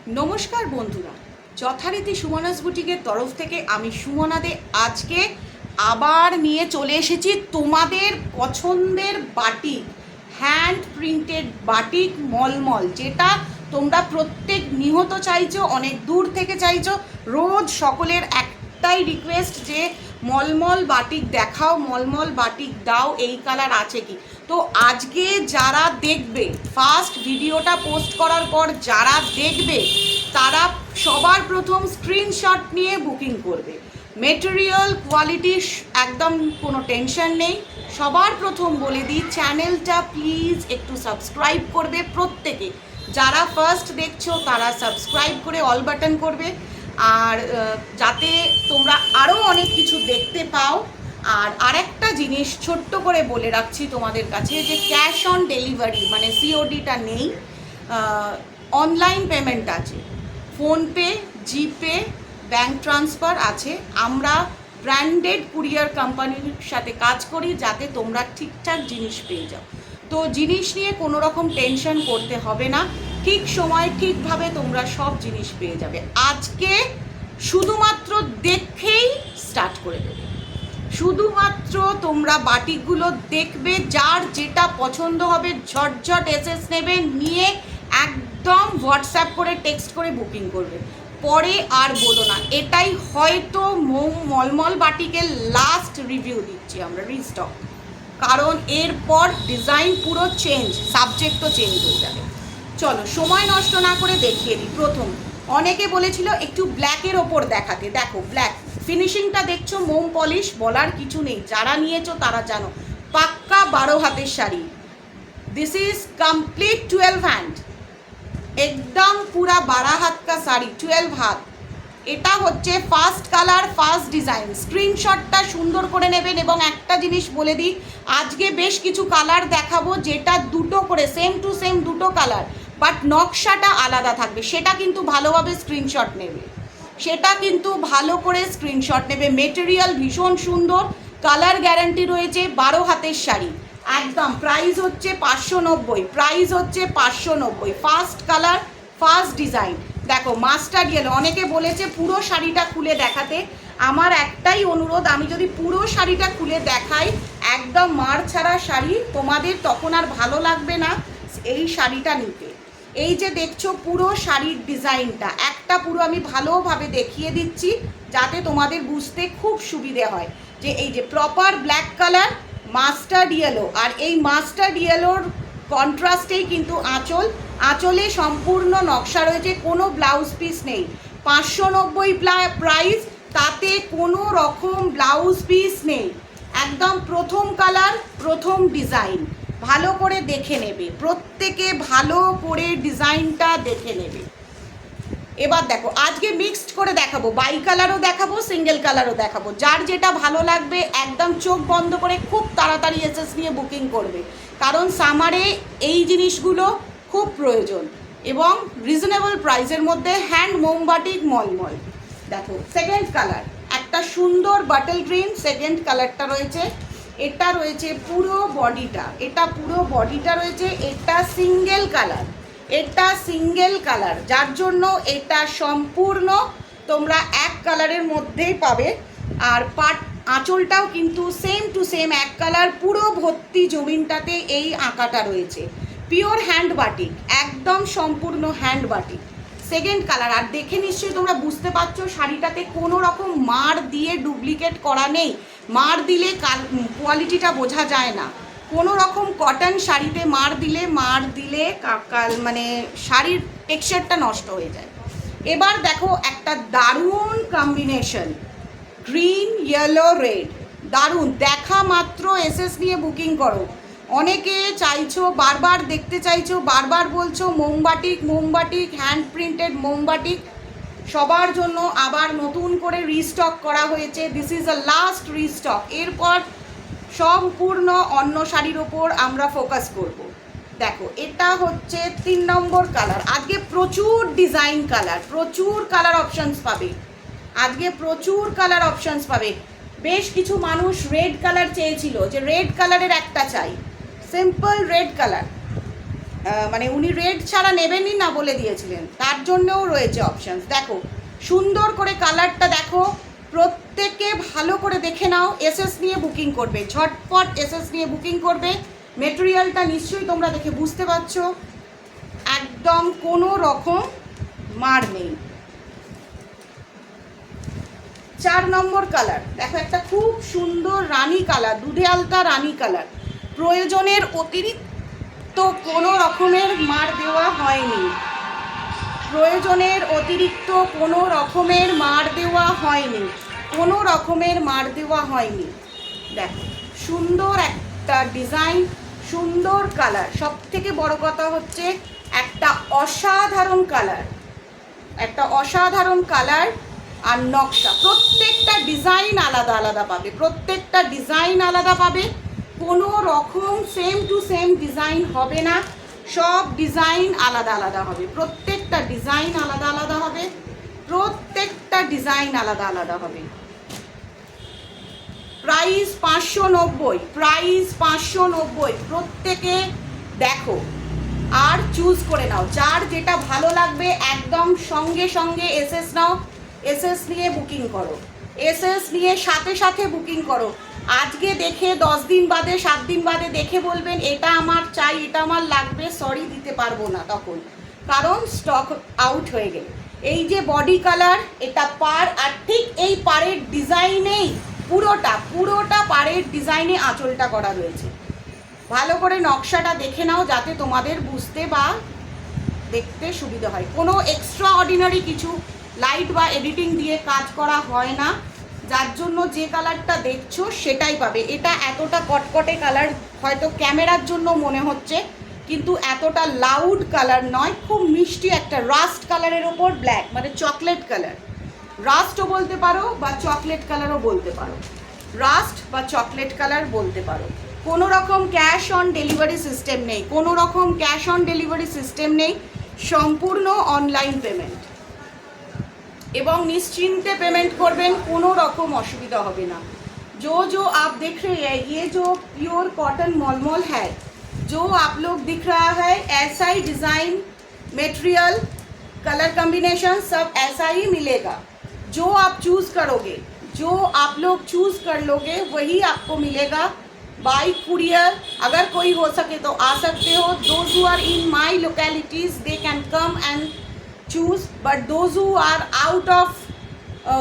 নমস্কার বন্ধুরা, যথারীতি সুমনাস বুটিকের তরফ থেকে আমি সুমনা দে আজকে আবার নিয়ে চলে এসেছি তোমাদের পছন্দের বাটিক, হ্যান্ড প্রিন্টেড বাটিক মলমল, যেটা তোমরা প্রত্যেক নিহত চাইছো, অনেক দূর থেকে চাইছো। রোজ সকলের একটাই রিকোয়েস্ট যে মলমল বাটিক দেখাও, মলমল বাটিক দাও, এই কালার আছে কি। তো আজকে যারা দেখবে, ফার্স্ট ভিডিওটা পোস্ট করার পর যারা দেখবে তারা সবার প্রথম স্ক্রিনশট নিয়ে বুকিং করবে। মেটেরিয়াল কোয়ালিটি একদম কোনো টেনশন নেই। সবার প্রথম বলে দিই, চ্যানেলটা প্লিজ একটু সাবস্ক্রাইব করবে প্রত্যেকে। যারা ফার্স্ট দেখছো তারা সাবস্ক্রাইব করে অল বাটন করবে, আর যাতে তোমরা আরও অনেক কিছু দেখতে পাও। আর আরেকটা জিনিস ছোট্ট করে বলে রাখছি তোমাদের কাছে, যে ক্যাশ অন ডেলিভারি মানে সিওডিটা নেই, অনলাইন পেমেন্ট আছে, ফোনপে, জিপে, ব্যাঙ্ক ট্রান্সফার আছে। আমরা ব্র্যান্ডেড কুরিয়ার কোম্পানির সাথে কাজ করি যাতে তোমরা ঠিকঠাক জিনিস পেয়ে যাও। তো জিনিস নিয়ে কোনো রকম টেনশন করতে হবে না, ঠিক সময় ঠিকভাবে তোমরা সব জিনিস পেয়ে যাবে। আজকে শুধুমাত্র দেখেই স্টার্ট করে দেবে, শুধুমাত্র তোমরা বাটিকগুলো দেখবে, যার যেটা পছন্দ হবে ঝটঝট এসএস নেবে, নিয়ে একদম হোয়াটসঅ্যাপ করে টেক্সট করে বুকিং করবে, পরে আর বলো না। এটাই হয়তো মলমল বাটিকের লাস্ট রিভিউ দিচ্ছি আমরা, রিস্টক, কারণ এরপর ডিজাইন পুরো চেঞ্জ, সাবজেক্টও চেঞ্জ হয়ে যাবে। চলো সময় নষ্ট না করে দেখিয়ে দিই। প্রথম অনেকে বলেছিল একটু ব্ল্যাকের ওপর দেখাতে, দেখো ব্ল্যাক ফিনিশিংটা দেখছো, মোম পলিশ, বলার কিছু নেই, যারা নিয়েছো তারা জানো। পাক্কা 12 হাতের sari, this is complete 12 hand, একদম পুরা 12 হাত কা শাড়ি, 12 হাত। এটা হচ্ছে ফার্স্ট কালার, ফার্স্ট ডিজাইন। স্ক্রিনশটটা সুন্দর করে নেবেন। এবং একটা জিনিস বলে দিই, আজকে বেশ কিছু কালার দেখাবো যেটা দুটো করে সেম টু সেম দুটো কালার, বাট নকশাটা আলাদা থাকবে, সেটা কিন্তু ভালোভাবে স্ক্রিনশট নেবে, সেটা কিন্তু ভালো করে স্ক্রিনশট নেবে। মেটেরিয়াল ভীষণ সুন্দর, কালার গ্যারান্টি রয়েছে। 12 হাতের শাড়ি, একদম প্রাইস হচ্ছে 590, প্রাইস হচ্ছে 590। First colour, first design. দেখো মাস্টার্ড ইয়েলো, অনেকে বলেছে পুরো শাড়িটা খুলে দেখাতে, আমার একটাই অনুরোধ, আমি যদি পুরো শাড়িটা খুলে দেখাই একদম মার ছাড়া শাড়ি, তোমাদের তখন আর ভালো লাগবে না এই শাড়িটা নিতে। এই যে দেখছো পুরো শাড়ির ডিজাইনটা, একটা পুরো আমি ভালোভাবে দেখিয়ে দিচ্ছি যাতে তোমাদের বুঝতে খুব সুবিধে হয়। যে এই যে proper black colour, mustard yellow, আর এই মাস্টার্ড ইয়েলোর কন্ট্রাস্টেই কিন্তু আঁচল, আঁচলে সম্পূর্ণ নকশা রয়েছে, কোনো ব্লাউজ পিস নেই। 590 প্রাইস, তাতে কোনো রকম ব্লাউজ পিস নেই। একদম প্রথম কালার, প্রথম ডিজাইন, ভালো করে দেখে নেবে প্রত্যেকে, ভালো করে ডিজাইনটা দেখে নেবে। এবার দেখো আজকে মিক্সড করে দেখাবো, বাই কালারও দেখাবো, সিঙ্গেল কালারও দেখাবো, যার যেটা ভালো লাগবে একদম চোখ বন্ধ করে খুব তাড়াতাড়ি এসএস নিয়ে বুকিং করবে, কারণ সামারে এই জিনিসগুলো খুব প্রয়োজন এবং রিজনেবল প্রাইসের মধ্যে। হ্যান্ড মোমবাটিক মলমল। দেখো সেকেন্ড কালার, একটা সুন্দর বাটল গ্রিন সেকেন্ড কালারটা রয়েছে। এটা রয়েছে পুরো বডিটা, এটা পুরো বডিটা রয়েছে, এটা সিঙ্গেল কালার, এটা সিঙ্গেল কালার, যার জন্য এটা সম্পূর্ণ তোমরা এক কালারের মধ্যেই পাবে। আর আঁচলটাও কিন্তু সেম টু সেম এক কালার, পুরো ভর্তি জমিনটাতে এই আঁকাটা রয়েছে। পিওর হ্যান্ড বাটিক, একদম সম্পূর্ণ হ্যান্ড বাটিক, সেকেন্ড কালার। আর দেখে নিশ্চয়ই তোমরা বুঝতে পারছো শাড়িটাতে কোনো রকম মার দিয়ে ডুপ্লিকেট করা নেই, মার দিলে কোয়ালিটিটা বোঝা যায় না। কোনো রকম কটন শাড়িতে মার দিলে মানে শাড়ির টেক্সচারটা নষ্ট হয়ে যায়। এবার দেখো একটা দারুণ কম্বিনেশন, গ্রিন ইয়েলো রেড, দারুণ, দেখা মাত্র এসএস নিয়ে বুকিং করো। অনেকে চাইছো, বারবার দেখতে চাইছো, বারবার বলছো মোমবাটিক, মোমবাটিক, হ্যান্ড প্রিন্টেড মোমবাটিক, সবার জন্য আবার নতুন করে রিস্টক করা হয়েছে। This is a last restock, এরপর সম্পূর্ণ অন্য শাড়ির ওপর আমরা ফোকাস করব। দেখো এটা হচ্ছে 3 নম্বর কালার। আজকে প্রচুর ডিজাইন কালার, প্রচুর কালার অপশানস পাবে, আজকে প্রচুর কালার অপশানস পাবে। বেশ কিছু মানুষ রেড কালার চেয়েছিল, যে রেড কালারের একটা চাই, সিম্পল রেড কালার, মানে উনি রেড ছাড়া নেবেনই না বলে দিয়েছিলেন, তার জন্যও রয়েছে অপশানস। দেখো সুন্দর করে কালারটা দেখো, প্রত্যেকে ভালো করে দেখে নাও। এসএস নিয়ে বুকিং করবে, ঝটপট এসএস নিয়ে বুকিং করবে। মেটেরিয়ালটা নিশ্চয়ই তোমরা দেখে বুঝতে পারছো, একদম কোনো রকম মার নেই। 4 নম্বর কালার দেখো, একটা খুব সুন্দর রানী কালার, দুধে আলতা রানী কালার। প্রয়োজনের অতিরিক্ত কোনো রকমের মার দেওয়া হয়নি, প্রয়োজনের অতিরিক্ত কোনো রকমের মার দেওয়া হয়নি, কোনো রকমের মার দেওয়া হয়নি। দেখো সুন্দর একটা ডিজাইন, সুন্দর কালার, সব থেকে বড় কথা হচ্ছে একটা অসাধারণ কালার, একটা অসাধারণ কালার আর নকশা। প্রত্যেকটা ডিজাইন আলাদা আলাদা পাবে, প্রত্যেকটা ডিজাইন আলাদা পাবে, কোনো রকম সেম টু সেম ডিজাইন হবে না, সব ডিজাইন আলাদা আলাদা হবে, প্রত্যেকটা ডিজাইন আলাদা আলাদা হবে, প্রত্যেকটা ডিজাইন আলাদা আলাদা হবে। Price 590, price 590। প্রত্যেকে দেখো আর চুজ করে নাও, যার যেটা ভালো লাগবে একদম সঙ্গে সঙ্গে এসএস নাও, এসএস নিয়ে বুকিং করো, এসএস নিয়ে সাথে সাথে বুকিং করো। আজকে দেখে 10 দিন বাদে 7 দিন বাদে দেখে বলবেন এটা আমার চাই, এটা আমার লাগবে, সরি দিতে পারবো না তখন, কারণ স্টক আউট হয়ে গেলে। এই যে বডি কালার, এটা পার, আর ঠিক এই পাড়ের ডিজাইনেই পুরোটা পাড়ের ডিজাইনে আঁচলটা করা রয়েছে। ভালো করে নকশাটা দেখে নাও যাতে তোমাদের বুঝতে বা দেখতে সুবিধা হয়। কোনো এক্সট্রা অর্ডিনারি কিছু লাইট বা এডিটিং দিয়ে কাজ করা হয় না, যার জন্য যে কালারটা দেখছো সেটাই পাবে। এটা এতটা কটকটে কালার হয়তো ক্যামেরার জন্য মনে হচ্ছে, কিন্তু এতটা লাউড কালার নয়, খুব মিষ্টি একটা রাস্ট কালারের ওপর ব্ল্যাক, মানে চকলেট কালার, রাস্টও বলতে পারো বা চকলেট কালারও বলতে পারো, রাস্ট বা চকলেট কালার বলতে পারো। কোনো রকম ক্যাশ অন ডেলিভারি সিস্টেম নেই, কোনো রকম ক্যাশ অন ডেলিভারি সিস্টেম নেই, সম্পূর্ণ অনলাইন পেমেন্ট, এবং নিশ্চিন্তে পেমেন্ट করবেন, কোনো রকম অসুবিধা হবে না। जो आप देख रहे हैं ये जो प्योर कॉटन मलमल है, जो आप लोग दिख रहा है ऐसा ही डिज़ाइन, मटेरियल, कलर कॉम्बिनेशन सब ऐसा ही मिलेगा। जो आप चूज़ करोगे, जो आप लोग चूज़ कर लोगे वही आपको मिलेगा बाय कुरियर। अगर कोई हो सके तो आ सकते हो। Those who are in my localities they can come and choose, but those who are out of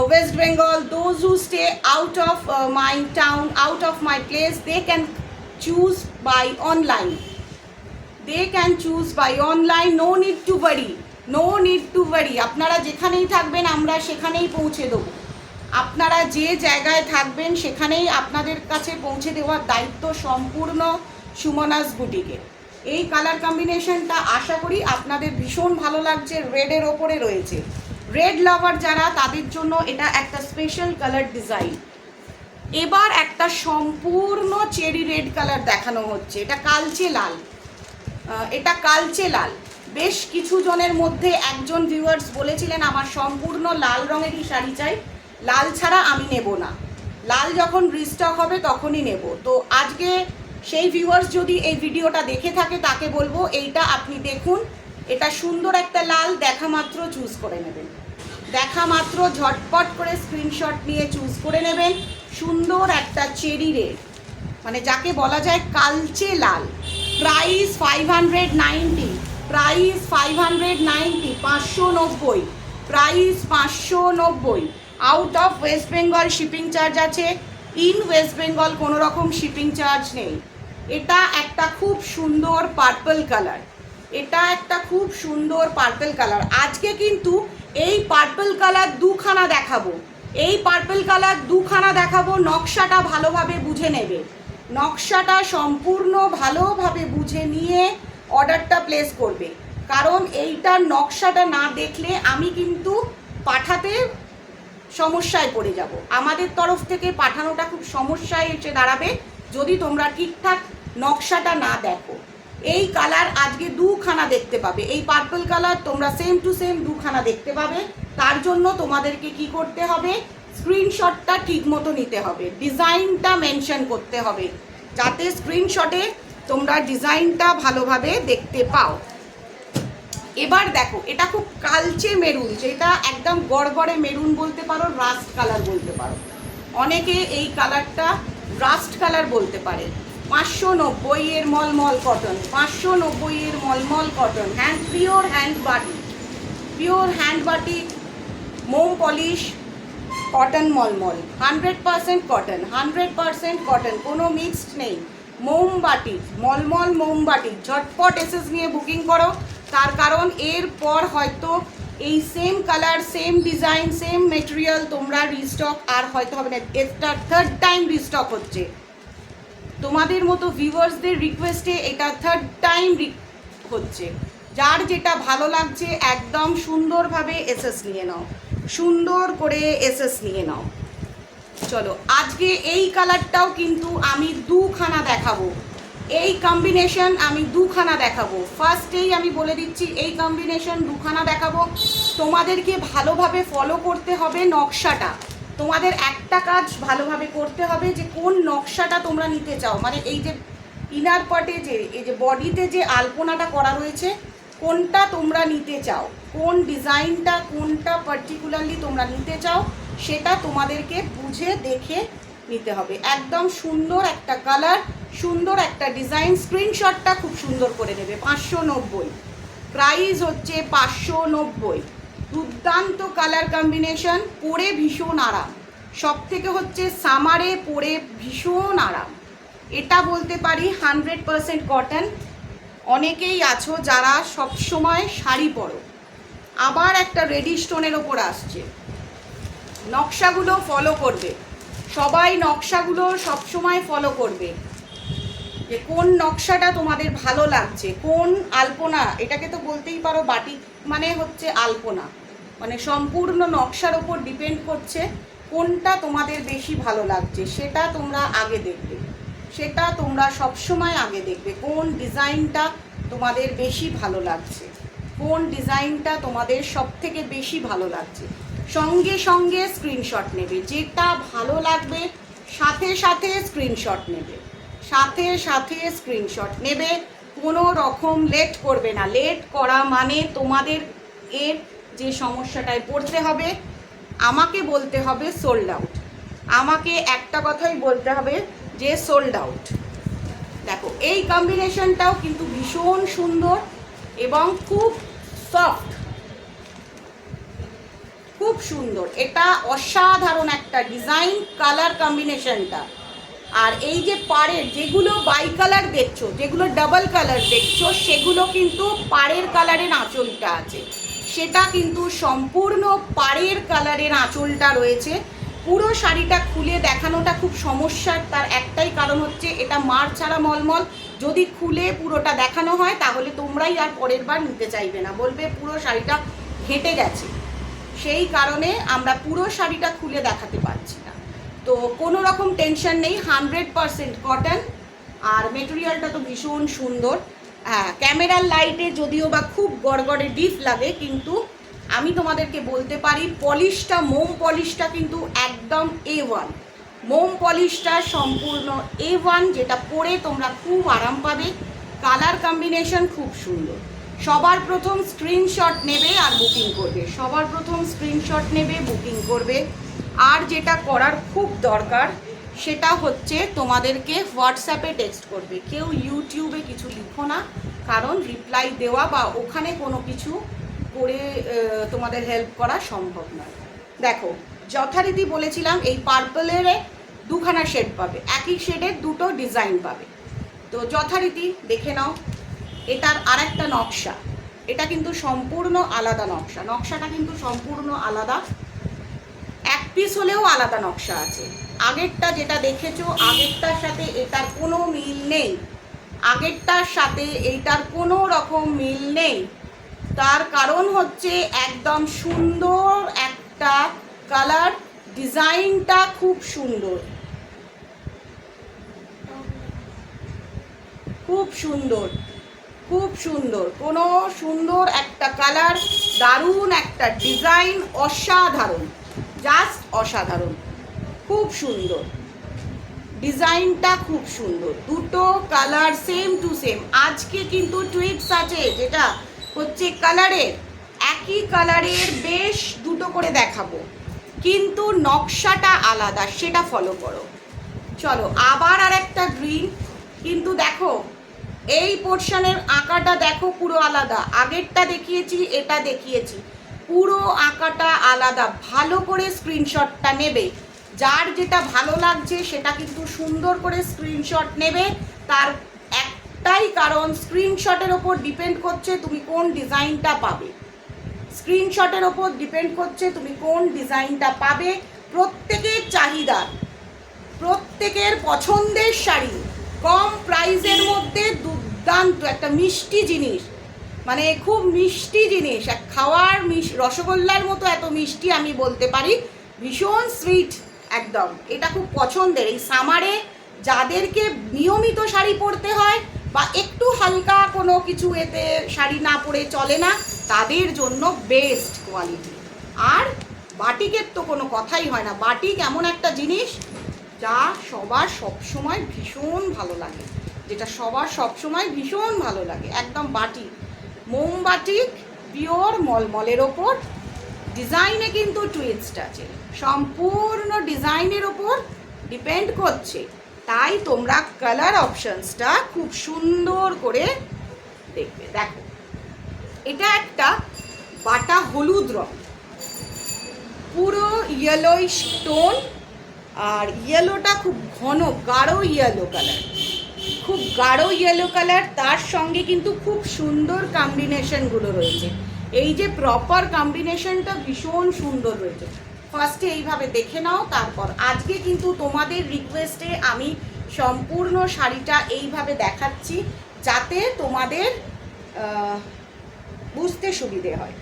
West Bengal, those who stay out of my town, out of my place, they can choose by online, they can choose by online, no need to worry, no need to worry। আপনারা যেখানেই থাকবেন আমরা সেখানেই পৌঁছে দেবো, আপনারা যে জায়গায় থাকবেন সেখানেই আপনাদের কাছে পৌঁছে দেওয়ার দায়িত্ব সম্পূর্ণ সুমনাস বুটিকের। এই কালার কম্বিনেশনটা আশা করি আপনাদের ভীষণ ভালো লাগছে, রেডের ওপরে রয়েছে, রেড লাভার যারা তাদের জন্য এটা একটা স্পেশাল কালার ডিজাইন। এবার একটা সম্পূর্ণ চেরি রেড কালার দেখানো হচ্ছে, এটা কালচে লাল, এটা কালচে লাল। বেশ কিছু জনের মধ্যে একজন ভিউয়ার্স বলেছিলেন আমার সম্পূর্ণ লাল রঙেরই শাড়ি চাই, লাল ছাড়া আমি নেব না, লাল যখন রিস্টক হবে তখনই নেব। তো আজকে সেই ভিউয়ার্স যদি এই ভিডিওটা দেখে থাকে তাকে বলবো এইটা আপনি দেখুন, এটা সুন্দর একটা লাল, দেখা মাত্র চুজ করে নেবেন, দেখা মাত্র ঝটপট করে স্ক্রিনশট নিয়ে চুজ করে নেবেন। সুন্দর একটা চেরি রেড, মানে যাকে বলা যায় কালচে লাল। Price 590, price 590, 590, price 590। Out of West Bengal shipping charge আছে, ইন ওয়েস্ট বেঙ্গল কোনো রকম শিপিং চার্জ নেই। এটা একটা খুব সুন্দর পার্পল কালার, এটা একটা খুব সুন্দর পার্পল কালার। আজকে কিন্তু এই পার্পল কালার দুখানা দেখাবো, এই পার্পল কালার দুখানা দেখাবো, নকশাটা ভালোভাবে বুঝে নেবে, নকশাটা সম্পূর্ণ ভালোভাবে বুঝে নিয়ে অর্ডারটা প্লেস করবে, কারণ এইটার নকশাটা না দেখলে আমি কিন্তু পাঠাতে সমস্যায় পড়ে যাব, আমাদের তরফ থেকে পাঠানোটা খুব সমস্যায় এসে দাঁড়াবে যদি তোমরা ঠিকঠাক নকশাটা না দেখো। এই কালার আজকে দুখানা দেখতে পাবে, এই পার্পল কালার তোমরা সেম টু সেম দুখানা দেখতে পাবে। তার জন্য তোমাদেরকে কি করতে হবে, স্ক্রিনশটটা ঠিক মতো নিতে হবে, ডিজাইনটা মেনশন করতে হবে, যাতে স্ক্রিনশটে তোমরা ডিজাইনটা ভালোভাবে দেখতে পাও। এবার দেখো, এটা খুব কালচে মেরুন, যেটা একদম গড়গড়ে মেরুন বলতে পারো, রাস্ট কালার বলতে পারো, অনেকে এই কালারটা রাস্ট কালার বলতে পারে। 590 এর মলমল কটন, 590 এর মলমল cotton, pure hand batik, pure hand batik, মোম পলিশ কটন মলমল, 100% কটন, 100% কটন, কোনো মিক্সড নেই। মোমবাটি মলমল মোমবাটি, ঝটপট এসএস নিয়ে বুকিং করো। তার কারণ এরপর হয়তো এই same colour, same design, same material তোমরা রিস্টক আর হয়তো হবে না। এটা থার্ড টাইম রিস্টক হচ্ছে, তোমাদের মতো ভিউয়ার্সদের রিকোয়েস্টে এটা থার্ড টাইম হচ্ছে। যার যেটা ভালো লাগছে একদম সুন্দরভাবে এসএস নিয়ে নাও, সুন্দর করে এসএস নিয়ে নাও। চলো, আজকে এই কালারটাও কিন্তু আমি দুখানা দেখাবো, এই কম্বিনেশন আমি দুখানা দেখাবো। ফার্স্টেই আমি বলে দিচ্ছি, এই কম্বিনেশন দুখানা দেখাবো। তোমাদেরকে ভালোভাবে ফলো করতে হবে নকশাটা। তোমাদের একটা কাজ ভালোভাবে করতে হবে যে কোন নকশাটা তোমরা নিতে চাও, মানে এই যে ইনার পার্টে যে এই যে বডিতে যে আলপনাটা করা রয়েছে, কোনটা তোমরা নিতে চাও, কোন ডিজাইনটা কোনটা পার্টিকুলারলি তোমরা নিতে চাও, সেটা তোমাদেরকে বুঝে দেখে নিতে হবে। একদম সুন্দর একটা কালার, সুন্দর একটা ডিজাইন, স্ক্রিনশটটা খুব সুন্দর করে নেবে। 590, প্রাইস হচ্ছে 590। দুর্দান্ত কালার কম্বিনেশন, পরে ভীষণ আরাম, সব থেকে হচ্ছে সামারে পরে ভীষণ আরাম। এটা বলতে পারি 100% কটন। অনেকেই আছো যারা সব সময় শাড়ি পরো, আবার একটা রেডি স্টোনের ওপর আসছে, নকশাগুলো ফলো করবে সবাই, নকশাগুলো সবসময় ফলো করবে যে কোন নকশাটা তোমাদের ভালো লাগছে, কোন আলপনা, এটাকে তো বলতেই পারো বাটিক মানে হচ্ছে আলপনা, মানে সম্পূর্ণ নকশার ওপর ডিপেন্ড করছে কোনটা তোমাদের বেশি ভালো লাগছে, সেটা তোমরা আগে দেখবে, সেটা তোমরা সবসময় আগে দেখবে কোন ডিজাইনটা তোমাদের বেশি ভালো লাগছে, কোন ডিজাইনটা তোমাদের সব থেকে বেশি ভালো লাগছে। সঙ্গে সঙ্গে স্ক্রিনশট নেবে, যেটা ভালো লাগবে সাথে সাথে স্ক্রিনশট নেবে, সাথে সাথে স্ক্রিনশট নেবে, কোনো রকম লেট করবে না। লেট করা মানে তোমাদের এর যে সমস্যাটায় পড়তে হবে, আমাকে বলতে হবে সোল্ড আউট, আমাকে একটা কথাই বলতে হবে যে সোল্ড আউট। দেখো, এই কম্বিনেশনটাও কিন্তু ভীষণ সুন্দর এবং খুব সফট, খুব সুন্দর। এটা অসাধারণ একটা ডিজাইন, কালার কম্বিনেশনটা। আর এই যে পাড়ের যেগুলো বাই কালার দেখছো, যেগুলো ডাবল কালার দেখছো, সেগুলো কিন্তু পাড়ের কালারের আঁচলটা আছে, সেটা কিন্তু সম্পূর্ণ পাড়ের কালারের আঁচলটা রয়েছে। পুরো শাড়িটা খুলে দেখানোটা খুব সমস্যার, তার একটাই কারণ হচ্ছে এটা মার ছাড়া মলমল। যদি খুলে পুরোটা দেখানো হয় তাহলে তোমরাই আর পরের বার নিতে চাইবে না, বলবে পুরো শাড়িটা ঘেঁটে গেছে। সেই কারণে আমরা পুরো শাড়িটা খুলে দেখাতে পারছি না। তো কোনো রকম টেনশন নেই, 100% কটন, আর মেটেরিয়ালটা তো ভীষণ সুন্দর। হ্যাঁ, ক্যামেরার লাইটে যদিও বা খুব গড়গড়ে ডিপ লাগে, কিন্তু আমি তোমাদেরকে বলতে পারি পলিশটা, মোম পলিশটা কিন্তু একদম A1, মোম পলিশটা সম্পূর্ণ A1, যেটা পরে তোমরা খুব আরাম পাবে। কালার কম্বিনেশন খুব সুন্দর। সবার প্রথম স্ক্রিনশট নেবে আর বুকিং করবে, সবার প্রথম স্ক্রিনশট নেবে, বুকিং করবে। আর যেটা করার খুব দরকার সেটা হচ্ছে তোমাদেরকে হোয়াটসঅ্যাপে টেক্সট করবে, কেউ ইউটিউবে কিছু লিখো না, কারণ রিপ্লাই দেওয়া বা ওখানে কোনো কিছু করে তোমাদের হেল্প করা সম্ভব নয়। দেখো, যথারীতি বলেছিলাম এই পার্পলের দুখানা শেড পাবে, একই শেডের দুটো ডিজাইন পাবে। তো যথারীতি দেখে নাও, এটার আরেকটা নকশা, এটা কিন্তু সম্পূর্ণ আলাদা নকশা, নকশাটা কিন্তু সম্পূর্ণ আলাদা, এক পিস হলেও আলাদা নকশা আছে। আগেরটা যেটা দেখেছো, আগেরটার সাথে এটার কোনো মিল নেই, আগেরটার সাথে এইটার কোনো রকম মিল নেই। তার কারণ হচ্ছে একদম সুন্দর একটা কালার, ডিজাইনটা খুব সুন্দর, খুব সুন্দর, খুব সুন্দর, কোনো সুন্দর একটা কালার, দারুণ একটা ডিজাইন, অসাধারণ, জাস্ট অসাধারণ, খুব সুন্দর। ডিজাইনটা খুব সুন্দর, দুটো কালার সেম টু সেম। আজকে কিন্তু টুইটস আছে যেটা হচ্ছে কালারের, একই কালারের বেশ দুটো করে দেখাবো, কিন্তু নকশাটা আলাদা, সেটা ফলো করো। চলো আবার আর একটা গ্রিন, কিন্তু দেখো এই পোর্শনের আঁকাটা দেখো পুরো আলাদা, আগেরটা দেখিয়েছি এটা দেখিয়েছি, পুরো আঁকাটা আলাদা। ভালো করে স্ক্রিনশটটা নেবে, যার যেটা ভালো লাগছে সেটা কিন্তু সুন্দর করে স্ক্রিনশট নেবে। তার একটাই কারণ, স্ক্রিনশটের ওপর ডিপেন্ড করছে তুমি কোন ডিজাইনটা পাবে, স্ক্রিনশটের ওপর ডিপেন্ড করছে তুমি কোন ডিজাইনটা পাবে। প্রত্যেকের চাহিদা, প্রত্যেকের পছন্দের শাড়ি, কম প্রাইসের মধ্যে দুর্দান্ত একটা মিষ্টি জিনিস, মানে খুব মিষ্টি জিনিস, এক খাওয়ার রসগোল্লার মতো এত মিষ্টি আমি বলতে পারি, ভীষণ সুইট একদম। এটা খুব পছন্দের এই সামারে, যাদেরকে নিয়মিত শাড়ি পরতে হয় বা একটু হালকা কোনো কিছু এতে শাড়ি না পরে চলে না, তাদের জন্য বেস্ট কোয়ালিটি। আর বাটিকের তো কোনো কথাই হয় না, বাটিক এমন একটা জিনিস যা সবার সবসময় ভীষণ ভালো লাগে, যেটা সবার সবসময় ভীষণ ভালো লাগে, একদম বাটিক, মোমবাটিক, পিওর মলমলের ওপর। ডিজাইনে কিন্তু টুইস্ট আছে, সম্পূর্ণ ডিজাইনের ওপর ডিপেন্ড করছে, তাই তোমরা কালার অপশনসটা খুব সুন্দর করে দেখবে। দেখো এটা একটা বাটা হলুদ রং, পুরো ইয়েলোইশ টোন, আর ইয়েলোটা খুব ঘন গাঢ় ইয়েলো কালার, খুব গাঢ় ইয়েলো কালার, তার সঙ্গে কিন্তু খুব সুন্দর কম্বিনেশনগুলো রয়েছে। এই যে প্রপার কম্বিনেশনটা ভীষণ সুন্দর রয়েছে। ফার্স্টে এইভাবে দেখে নাও, তারপর আজকে কিন্তু তোমাদের রিকোয়েস্টে আমি সম্পূর্ণ শাড়িটা এইভাবে দেখাচ্ছি, যাতে তোমাদের বুঝতে সুবিধে হয়।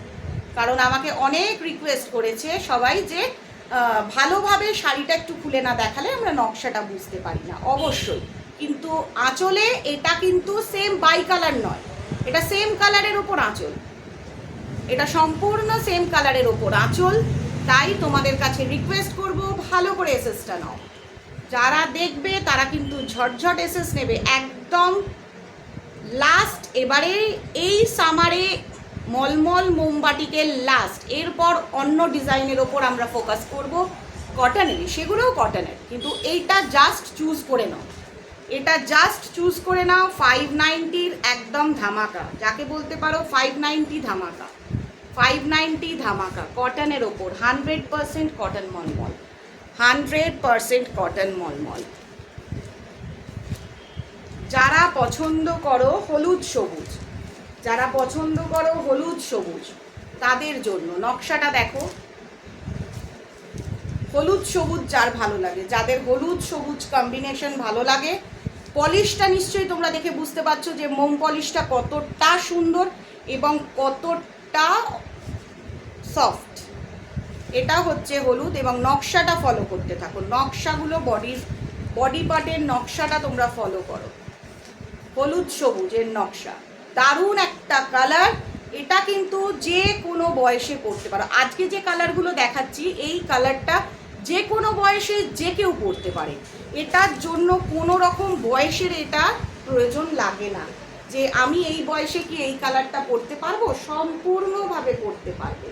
কারণ আমাকে অনেক রিকোয়েস্ট করেছে সবাই যে ভালোভাবে শাড়িটা একটু খুলে না দেখালে আমরা নকশাটা বুঝতে পারি না। অবশ্যই, কিন্তু আঁচলে এটা কিন্তু সেম বাই কালার নয়, এটা সেম কালারের ওপর আঁচল, এটা সম্পূর্ণ সেম কালারের ওপর আঁচল। তাই তোমাদের কাছে রিকোয়েস্ট করব, ভালো করে এসএসটা নাও। যারা দেখবে তারা কিন্তু ঝটঝট এসএস নেবে, একদম লাস্ট। এবারে এই সামারে মলমল মোমবাটিকের লাস্ট, এরপর অন্য ডিজাইনের ওপর আমরা ফোকাস করব, কটনেরই, সেগুলোও কটনের, কিন্তু এইটা জাস্ট চুজ করে নাও, এটা জাস্ট চুজ করে নাও। 590-র একদম ধামাকা, যাকে বলতে পারো 590 ধামাকা, 590 ধামাকা কটনের ওপর, 100% কটন মলমল, 100% কটন মলমল। যারা পছন্দ করো হলুদ সবুজ, যারা পছন্দ করো হলুদ সবুজ, তাদের জন্য নকশাটা দেখো, হলুদ সবুজ যার ভালো লাগে, যাদের হলুদ সবুজ কম্বিনেশন ভালো লাগে। পলিশটা নিশ্চয়ই তোমরা দেখে বুঝতে পারছো যে মোম পলিশটা কতটা সুন্দর এবং কতটা সফট। এটা হচ্ছে হলুদ, এবং নকশাটা ফলো করতে থাকো, নকশাগুলো বডি পার্টের নকশাটা তোমরা ফলো করো। হলুদ সবুজের নকশা, দারুণ একটা কালার, এটা কিন্তু যে কোনো বয়সে পরতে পারো। আজকে যে কালারগুলো দেখাচ্ছি, এই কালারটা যে কোনো বয়সে যে কেউ পরতে পারে, এটার জন্য কোনো রকম বয়সের এটা প্রয়োজন লাগে না যে আমি এই বয়সে কি এই কালারটা পরতে পারবো, সম্পূর্ণভাবে পরতে পারবে।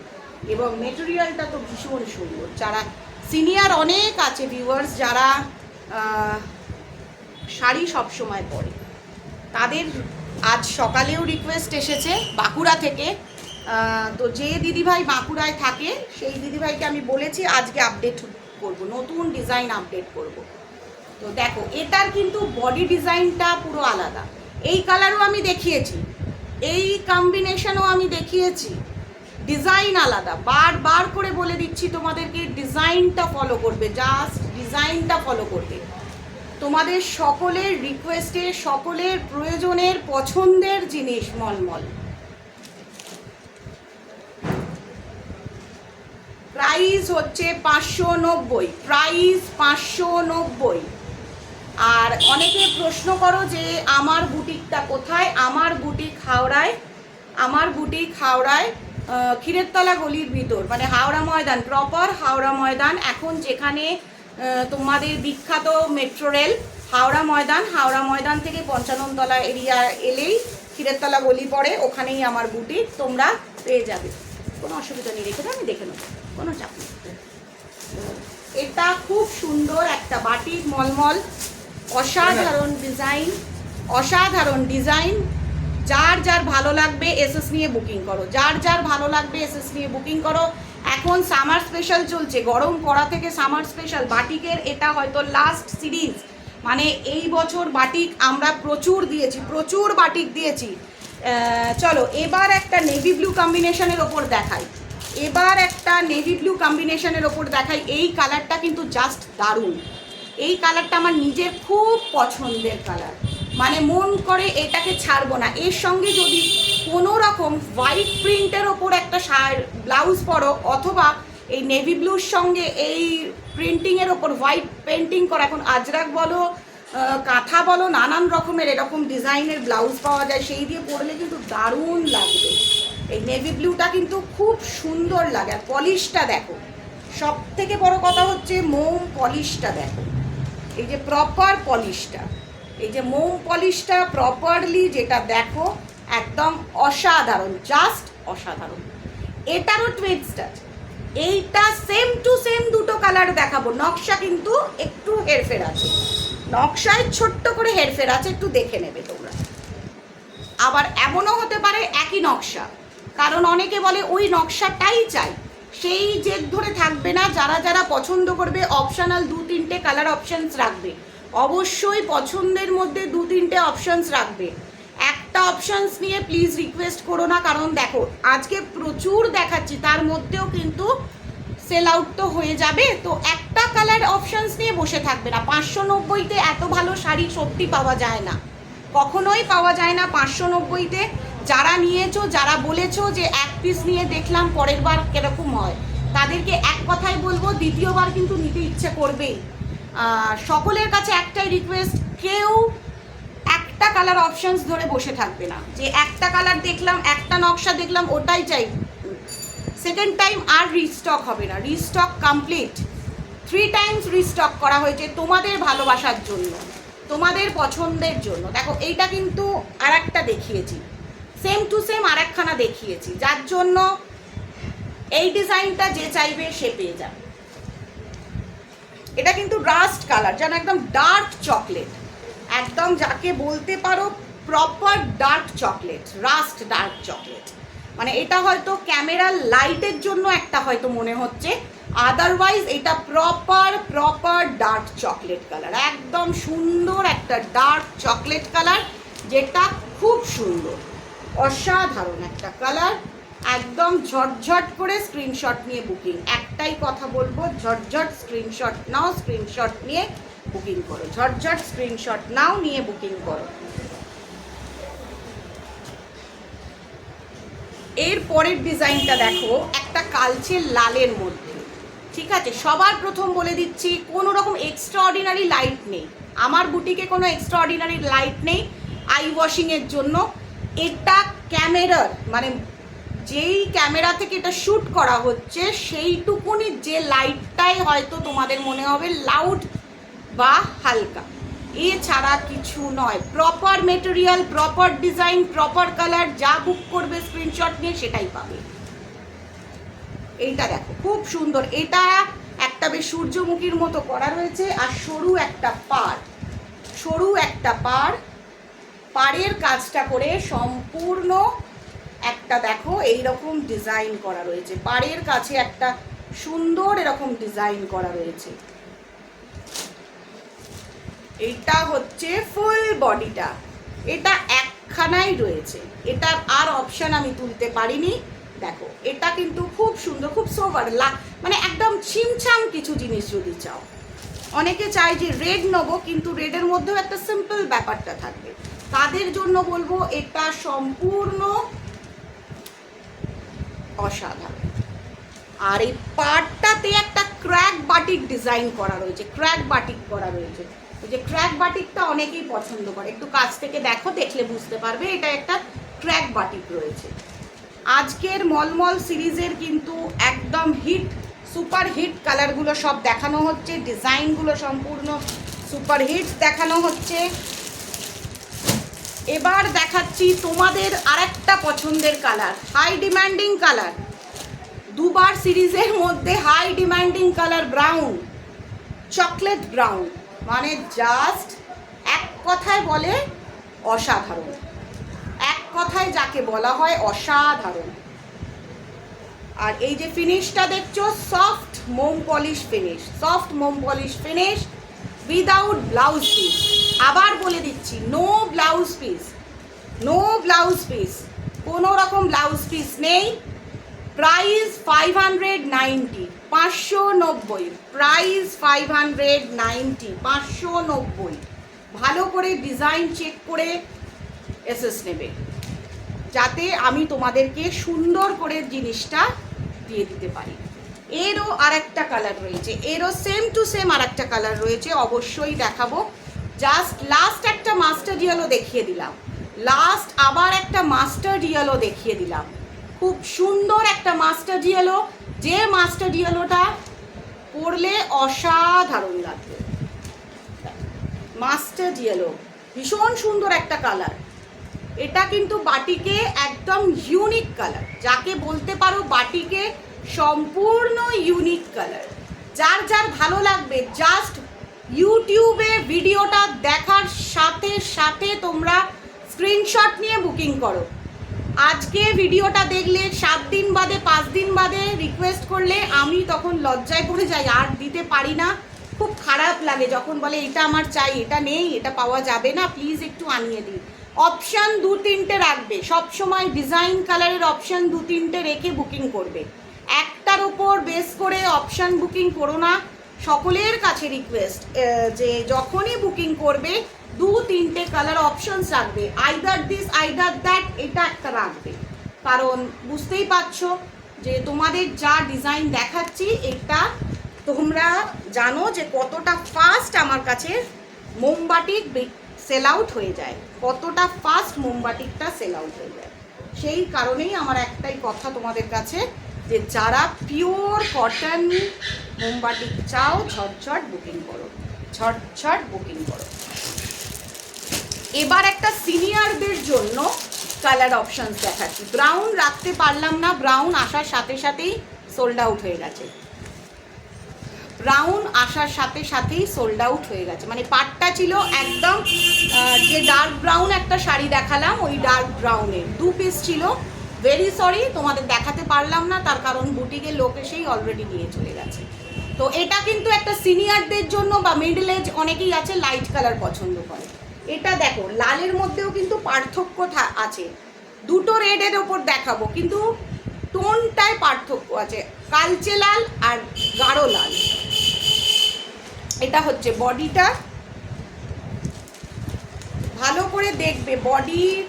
এবং মেটেরিয়ালটা তো ভীষণ সুন্দর। যারা সিনিয়র অনেক আছে ভিউয়ার্স, যারা শাড়ি সবসময় পরে, তাদের আজ সকালেও রিকোয়েস্ট এসেছে বাঁকুড়া থেকে, তো যে দিদিভাই বাঁকুড়ায় থাকে সেই দিদিভাইকে আমি বলেছি আজকে আপডেট করব, নতুন ডিজাইন আপডেট করব। তো দেখো এটার কিন্তু বডি ডিজাইনটা পুরো আলাদা, এই কালারও আমি দেখিয়েছি, এই কম্বিনেশনও আমি দেখিয়েছি, ডিজাইন আলাদা। বারবার করে বলে দিচ্ছি তোমাদেরকে, ডিজাইনটা ফলো করবে, জাস্ট ডিজাইনটা ফলো করবে। তোমাদের সকলের রিকোয়েস্টে, সকলের প্রয়োজনের পছন্দের জিনিস মলমল। প্রাইস হচ্ছে 590, প্রাইস 590। আর অনেকে প্রশ্ন করো যে আমার বুটিকটা কোথায়, আমার বুটিক হাওড়ায়, আমার বুটিক হাওড়ায় ক্ষীরেরতলা গলির ভিতর, মানে হাওড়া ময়দান, প্রপার হাওড়া ময়দান। এখন যেখানে তোমাদের বিখ্যাত মেট্রো রেল হাওড়া ময়দান থেকে পঞ্চাননতলা এরিয়া এলেই ক্ষীরেরতলা গলি পড়ে, ওখানেই আমার বুটিক, তোমরা পেয়ে যাবে, কোনো অসুবিধা নেই, রেখে দাও, আমি দেখে নেবো, কোনো চাপ নেই। এটা খুব সুন্দর একটা বাটিক, মলমল, অসাধারণ ডিজাইন। যার যার ভালো লাগবে এসএস নিয়ে বুকিং করো, এখন সামার স্পেশাল চলছে, গরম পড়া থেকে সামার স্পেশাল বাটিকের এটা হয়তো লাস্ট সিরিজ, মানে এই বছর বাটিক আমরা প্রচুর বাটিক দিয়েছি। চলো এবার একটা নেভি ব্লু কম্বিনেশনের ওপর দেখাই, এই কালারটা কিন্তু জাস্ট দারুণ, এই কালারটা আমার নিজের খুব পছন্দের কালার, মানে মন করে এটাকে ছাড়বো না। এর সঙ্গে যদি কোনো রকম হোয়াইট প্রিন্টের ওপর একটা ব্লাউজ পরো, অথবা এই নেভি ব্লুর সঙ্গে এই প্রিন্টিংয়ের ওপর হোয়াইট পেন্টিং করা, এখন আজরাক বলো কাঁথা বলো, নানান রকমের এরকম ডিজাইনের ব্লাউজ পাওয়া যায়, সেই দিয়ে পরলে কিন্তু দারুণ লাগবে। এই নেভি ব্লুটা কিন্তু খুব সুন্দর লাগে, আর পলিশটা দেখো, সব থেকে বড় কথা হচ্ছে মোম পলিশটা দেখো, এই যে প্রপার পলিশটা, এই যে মোম পলিশটা প্রপারলি যেটা দেখো, একদম অসাধারণ, জাস্ট অসাধারণ। এটারও টুইস্ট আছে, এইটা সেম টু সেম দুটো কালার দেখাবো, নকশা কিন্তু একটু হেরফের আছে, নকশায় ছোট্ট করে হেরফের আছে, একটু দেখে নেবে তোমরা। আবার এমনও হতে পারে একই নকশা, কারণ অনেকে বলে ওই নকশাটাই চাই, সেই জেদ ধরে থাকবে না। যারা যারা পছন্দ করবে অপশনাল 2-3টে কালার অপশানস রাখবে, অবশ্যই পছন্দের মধ্যে 2-3টে অপশানস রাখবে, একটা অপশানস নিয়ে প্লিজ রিকোয়েস্ট করো না, কারণ দেখো আজকে প্রচুর দেখাচ্ছি, তার মধ্যেও কিন্তু সেল আউট তো হয়ে যাবে, তো একটা কালার অপশানস নিয়ে বসে থাকবে না। 590তে এত ভালো শাড়ি সত্যি পাওয়া যায় না, কখনোই পাওয়া যায় না 590তে। যারা নিয়েছো, যারা বলেছো যে এক পিস নিয়ে দেখলাম পরের বার কিরকম হয়, তাদেরকে এক কথাই বলবো, দ্বিতীয়বার কিন্তু নিতে ইচ্ছে করবেই। সকলের কাছে একটাই রিকোয়েস্ট, কেউ একটা কালার অপশানস ধরে বসে থাকবে না, যে একটা কালার দেখলাম, একটা নকশা দেখলাম, ওটাই চাই, সেকেন্ড টাইম আর রিস্টক হবে না, রিস্টক কমপ্লিট, 3 টাইমস রিস্টক করা হয়েছে তোমাদের ভালোবাসার জন্য, তোমাদের পছন্দের জন্য। দেখো এইটা কিন্তু আর একটা দেখিয়েছি, সেম টু সেম আর একখানা দেখিয়েছি, যার জন্য এই ডিজাইনটা যে চাইবে সে পেয়ে যাবে। এটা কিন্তু রাস্ট কালার, যেন একদম ডার্ক চকলেট, একদম যাকে বলতে পারো proper dark chocolate, rust dark chocolate, মানে এটা হয়তো ক্যামেরার লাইটের জন্য একটা হয়তো মনে হচ্ছে, আদারওয়াইজ এটা প্রপার ডার্ক চকলেট কালার, একদম সুন্দর একটা ডার্ক চকলেট কালার, যেটা খুব সুন্দর, অসাধারণ একটা কালার, একদম ঝটঝট করে স্ক্রিনশট নিয়ে বুকিং, একটাই কথা বলবো, ঝটঝট স্ক্রিনশট নাও, স্ক্রিনশট নিয়ে বুকিং করো, ঝটঝট স্ক্রিনশট নাও, নিয়ে বুকিং করো। এর পরের ডিজাইনটা দেখো, একটা কালচে লালের মধ্যে, ঠিক আছে। সবার প্রথম বলে দিচ্ছি, কোনো রকম এক্সট্রা অর্ডিনারি লাইট নেই আমার বুটিকে, কোনো এক্সট্রা অর্ডিনারি লাইট নেই আই ওয়াশিংয়ের জন্য। এটা ক্যামেরার, মানে যেই ক্যামেরা থেকে এটা শ্যুট করা হচ্ছে সেইটুকুনি যে লাইটটাই হয়তো তোমাদের মনে হবে লাউড বা হালকা, এছাড়া কিছু নয়। Proper material, proper design, proper colour, যা বুক করবে স্ক্রিনশট নিয়ে সেটাই পাবে। এইটা দেখো খুব সুন্দর, এটা একটা বেশ সূর্যমুখীর মতো করা রয়েছে, আর সরু একটা পাড়ের কাজটা করে সম্পূর্ণ একটা দেখো এইরকম ডিজাইন করা রয়েছে, পাড়ের কাছে একটা সুন্দর এরকম ডিজাইন করা রয়েছে। এটা হচ্ছে ফুল বডিটা, এটা একখানাই রয়েছে, এটার আর অপশান আমি তুলতে পারিনি। দেখো এটা কিন্তু খুব সুন্দর, খুব সোভার, মানে একদম ছিমছাম কিছু জিনিস যদি চাও, অনেকে চায় যে রেড নেবো কিন্তু রেডের মধ্যেও একটা সিম্পল ব্যাপারটা থাকবে, তাদের জন্য বলবো এটা সম্পূর্ণ অসাধারণ। আর এই পার্টটাতে একটা ক্র্যাক বাটিক ডিজাইন করা রয়েছে, ওই যে ক্র্যাক বাটিকটা অনেকেই পছন্দ করে, একটু কাছ থেকে দেখো, দেখলে বুঝতে পারবে এটা একটা ক্র্যাক বাটিক রয়েছে। আজকের মলমল সিরিজের কিন্তু একদম হিট সুপার হিট কালারগুলো সব দেখানো হচ্ছে, ডিজাইনগুলো সম্পূর্ণ সুপার হিট দেখানো হচ্ছে। এবার দেখাচ্ছি তোমাদের আরেকটা পছন্দের কালার, হাই ডিমান্ডিং কালার, দুবার সিরিজের মধ্যে high demanding colour, brown, chocolate brown, মানে জাস্ট এক কথায় বলে অসাধারণ, এক কথায় যাকে বলা হয় অসাধারণ। আর এই যে ফিনিশটা দেখছো, সফট মোম পলিশ ফিনিশ, সফট মোম polish finish without blouse piece. আবার বলে দিচ্ছি, no blouse piece, no blouse piece, কোনো রকম ব্লাউজ পিস নেই। Price 590, 590, price 590, 590। ভালো করে ডিজাইন চেক করে এসএস নেবে, যাতে আমি তোমাদেরকে সুন্দর করে জিনিসটা দিয়ে দিতে পারি। এরও আর একটা কালার রয়েছে, এরও সেম টু সেম আর একটা কালার রয়েছে, অবশ্যই দেখাবো। জাস্ট লাস্ট একটা মাস্টার্ড ইয়েলো দেখিয়ে দিলাম, লাস্ট আবার একটা মাস্টার্ড ইয়েলো দেখিয়ে দিলাম, খুব সুন্দর একটা মাস্টার্ড ইয়েলো, যে মাস্টার্ড ইয়েলোটা পরলে অসাধারণ লাগবে। মাস্টার্ড ইয়েলো ভীষণ সুন্দর একটা কালার, এটা কিন্তু বাটিকে একদম ইউনিক কালার, যাকে বলতে পারো বাটিকে সম্পূর্ণ ইউনিক কালার। যার যার ভালো লাগবে জাস্ট ইউটিউবে ভিডিওটা দেখার সাথে সাথে তোমরা স্ক্রিনশট নিয়ে বুকিং করো। আজকে ভিডিওটা দেখলে 7 দিন বাদে 5 দিন বাদে রিকোয়েস্ট করলে আমি তখন লজ্জায় পড়ে যাই, আর দিতে পারি না, খুব খারাপ লাগে যখন বলে এটা আমার চাই, এটা নেই, এটা পাওয়া যাবে না, প্লিজ একটু আনিয়ে দিন। অপশান 2-3টে রাখবে, সবসময় ডিজাইন কালারের অপশান 2-3টে রেখে বুকিং করবে, একটার ওপর বেস করে অপশান বুকিং করো না। সকলের কাছে রিকোয়েস্ট যে যখনই বুকিং করবে 2-3টে কালার অপশানস রাখবে, আইদার দিস আইদার দ্যাট, এটা একটা রাখবে। কারণ বুঝতেই পারছো যে তোমাদের যা ডিজাইন দেখাচ্ছি এটা তোমরা জানো যে কতটা ফাস্ট আমার কাছে মোমবাটিক সেল আউট হয়ে যায়, কতটা ফাস্ট মোমবাটিকটা সেল আউট হয়ে যায়। সেই কারণেই আমার একটাই কথা তোমাদের কাছে, যে যারা পিওর কটন মোমবাটিক চাও ঝটঝট বুকিং করো, ঝটঝট বুকিং করো। এবার একটা সিনিয়রদের জন্য কালার অপশানস দেখাচ্ছি। ব্রাউন রাখতে পারলাম না, ব্রাউন আসার সাথে সাথেই সোল্ড আউট হয়ে গেছে, ব্রাউন আসার সাথে সাথেই সোল্ড আউট হয়ে গেছে। মানে পাটটা ছিল একদম যে ডার্ক ব্রাউন একটা শাড়ি দেখালাম, ওই ডার্ক ব্রাউনের 2 পিস ছিল। ভেরি সরি তোমাদের দেখাতে পারলাম না, তার কারণ বুটিকের লোক এসেই অলরেডি নিয়ে চলে গেছে। তো এটা কিন্তু একটা সিনিয়রদের জন্য বা মিডল এজ অনেকেই আছে লাইট কালার পছন্দ করে। এটা দেখো লালের মধ্যেও কিন্তু পার্থক্য আছে, দুটো রেডের ওপর দেখাবো কিন্তু টোনটায় পার্থক্য আছে, কালচে লাল আর গাঢ় লাল। এটা হচ্ছে বডিটা, ভালো করে দেখবে বডির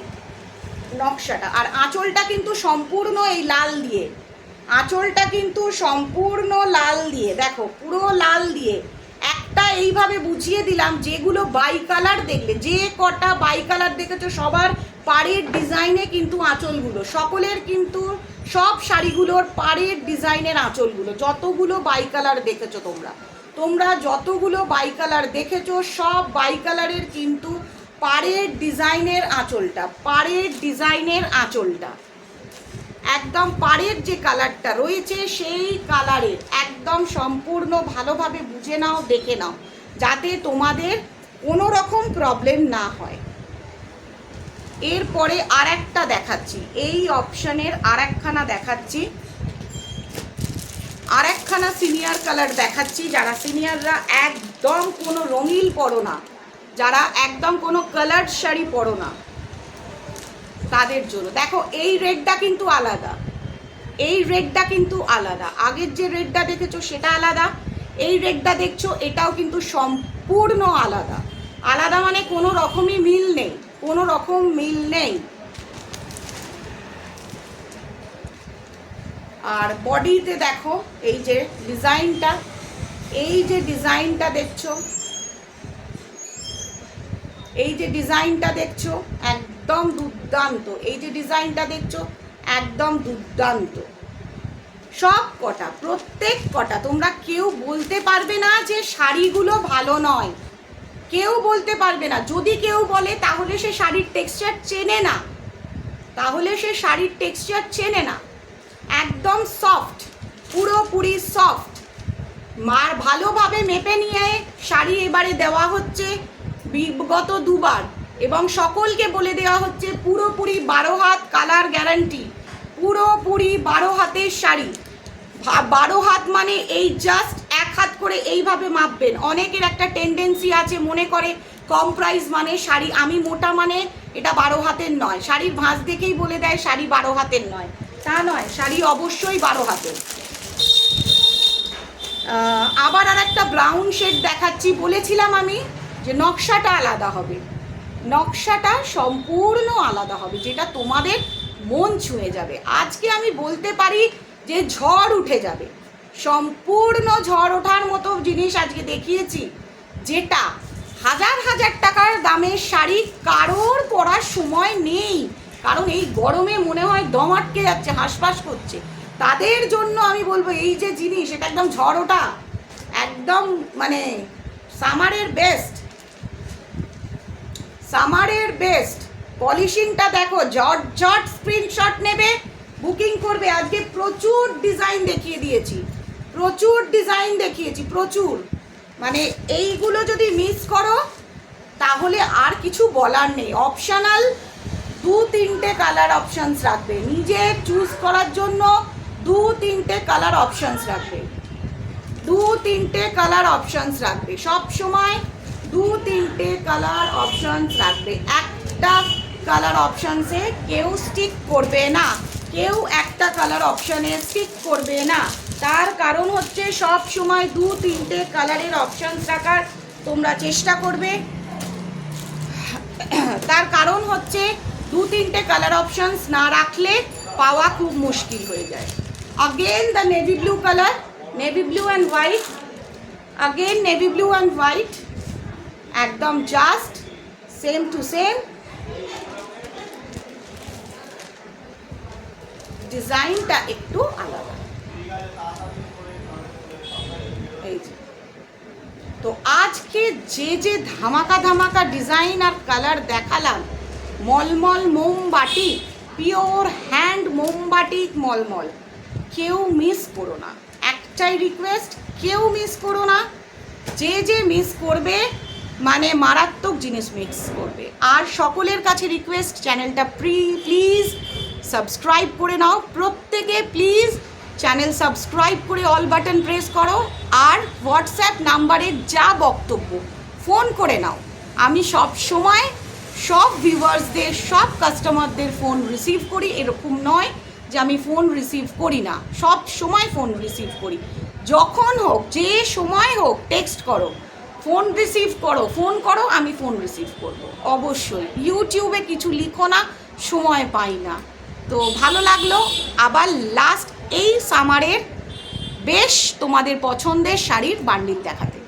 নকশাটা। আর আঁচলটা কিন্তু সম্পূর্ণ এই লাল দিয়ে, আঁচলটা কিন্তু সম্পূর্ণ লাল দিয়ে, দেখো পুরো লাল দিয়ে। একটা এইভাবে বুঝিয়ে দিলাম, যেগুলো বাই কালার দেখলে, যে কটা বাই কালার দেখেছো সবার পাড়ের ডিজাইনে কিন্তু আঁচলগুলো, সকলের কিন্তু সব শাড়িগুলোর পাড়ের ডিজাইনের আঁচলগুলো, যতগুলো বাই কালার দেখেছো তোমরা যতগুলো বাই কালার দেখেছো সব বাই কালারের কিন্তু পাড়ের ডিজাইনের আঁচলটা, পাড়ের ডিজাইনের আঁচলটা একদম পাড়ের যে কালারটা রয়েছে সেই কালারের একদম সম্পূর্ণ ভালোভাবে বুঝে নাও, দেখে নাও, যাতে তোমাদের কোনো রকম প্রবলেম না হয়। এরপরে আর একটা দেখাচ্ছি, এই অপশানের আর একখানা দেখাচ্ছি, আর একখানা সিনিয়র কালার দেখাচ্ছি। যারা সিনিয়ররা একদম কোনো রঙিল পরো না, যারা একদম কোনো কালার শাড়ি পরো না, তাদের জন্য দেখো এই রেডটা কিন্তু আলাদা, এই রেডটা কিন্তু আলাদা, আগের যে রেডটা দেখেছো সেটা আলাদা, এই রেডটা দেখছো এটাও কিন্তু সম্পূর্ণ আলাদা। আলাদা মানে কোনো রকমই মিল নেই, কোনো রকম মিল নেই। আর বডিতে দেখো এই যে ডিজাইনটা, এই যে ডিজাইনটা দেখছো, এই যে ডিজাইনটা দেখছো একদম দুর্দান্ত, এই যে ডিজাইনটা দেখছো একদম দুর্দান্ত। সব কটা, প্রত্যেক কটা। তোমরা কেউ বলতে পারবে না যে শাড়িগুলো ভালো নয়, কেউ বলতে পারবে না। যদি কেউ বলে তাহলে সে শাড়ির টেক্সচার চেনে না, তাহলে সে শাড়ির টেক্সচার চেনে না। একদম সফট, পুরোপুরি সফট। মার ভালোভাবে মেপে নিয়ে শাড়ি এবারে দেওয়া হচ্ছে বিগত দুবার, এবং সকলকে বলে দেওয়া হচ্ছে পুরোপুরি 12 হাত কালার গ্যারান্টি, পুরোপুরি 12 হাতের শাড়ি। 12 হাত মানে এই জাস্ট 1 হাত করে এইভাবে মাপবেন। অনেকের একটা টেন্ডেন্সি আছে, মনে করে কম প্রাইস মানে শাড়ি, আমি মোটা মানে এটা 12 হাতের নয়। শাড়ির ভাঁজ দেখেই বলে দেয় শাড়ি 12 হাতের নয়, তা নয়, শাড়ি অবশ্যই 12 হাতের। আবার আর একটা ব্রাউন শেড দেখাচ্ছি। বলেছিলাম আমি যে নকশাটা আলাদা হবে, নকশাটা সম্পূর্ণ আলাদা হবে, যেটা তোমাদের মন ছুঁয়ে যাবে। আজকে আমি বলতে পারি যে ঝড় উঠে যাবে, সম্পূর্ণ ঝড় ওঠার মতো জিনিস আজকে দেখিয়েছি, যেটা হাজার হাজার টাকার দামের শাড়ি কারোর পরার সময় নেই। কারণ এই গরমে মনে হয় দম আটকে যাচ্ছে, হাঁসফাঁস করছে। তাদের জন্য আমি বলবো এই যে জিনিস, এটা একদম ঝড় ওঠা, একদম মানে সামারের বেস্ট, সামারের বেস্ট। পলিশিংটা দেখো, জট স্ক্রিনশট নেবে, বুকিং করবে। আজকে প্রচুর ডিজাইন দেখিয়ে দিয়েছি, প্রচুর ডিজাইন দেখিয়েছি, প্রচুর। মানে এইগুলো যদি মিস করো তাহলে আর কিছু বলার নেই। অপশনাল 2-3টে কালার অপশানস রাখবে, নিজে চুজ করার জন্য 2-3টে কালার অপশানস রাখবে, 2-3টে কালার অপশানস রাখবে সব সময়, 2-3টে কালার অপশানস রাখবে। একটা কালার অপশানসে কেউ স্টিক করবে না, কেউ একটা কালার অপশানে স্টিক করবে না। তার কারণ হচ্ছে সব সময় 2-3টে কালারের অপশানস রাখার তোমরা চেষ্টা করবে। তার কারণ হচ্ছে 2-3টে কালার অপশানস না রাখলে পাওয়া খুব মুশকিল হয়ে যায়। Again the navy blue color, navy blue and white, again navy blue and white, একদম জাস্ট সেম টু সেম। ডিজাইনটা একটু আলাদা, এই যে। তো আজকে যে ধামাকা ধামাকা ডিজাইন আর কালার দেখালাম, মলমল মোমবাটি, পিওর হ্যান্ড মোমবাটি মলমল, কেউ মিস করো না। একটাই রিকোয়েস্ট, কেউ মিস করো না। যে মিস করবে মানে মারাত্মক জিনিস মিক্স করবে। আর সকলের কাছে রিকোয়েস্ট, চ্যানেলটা প্লিজ সাবস্ক্রাইব করে নাও প্রত্যেকে, প্লিজ চ্যানেল সাবস্ক্রাইব করে অল বাটন প্রেস করো। আর হোয়াটসঅ্যাপ নাম্বারে যা বক্তব্য ফোন করে নাও। আমি সব সময় সব ভিউয়ার্সদের, সব কাস্টমারদের ফোন রিসিভ করি, এরকম নয় যে আমি ফোন রিসিভ করি না, সব সময় ফোন রিসিভ করি। যখন হোক, যে সময় হোক, টেক্সট করো, ফোন রিসিভ করো, ফোন করো, আমি ফোন রিসিভ করব অবশ্যই। ইউটিউবে কিছু লিখো না, সময় পাই না। তো ভালো লাগলো আবার লাস্ট এই সামারের বেশ তোমাদের পছন্দের শাড়ির বান্ডিল দেখাতে।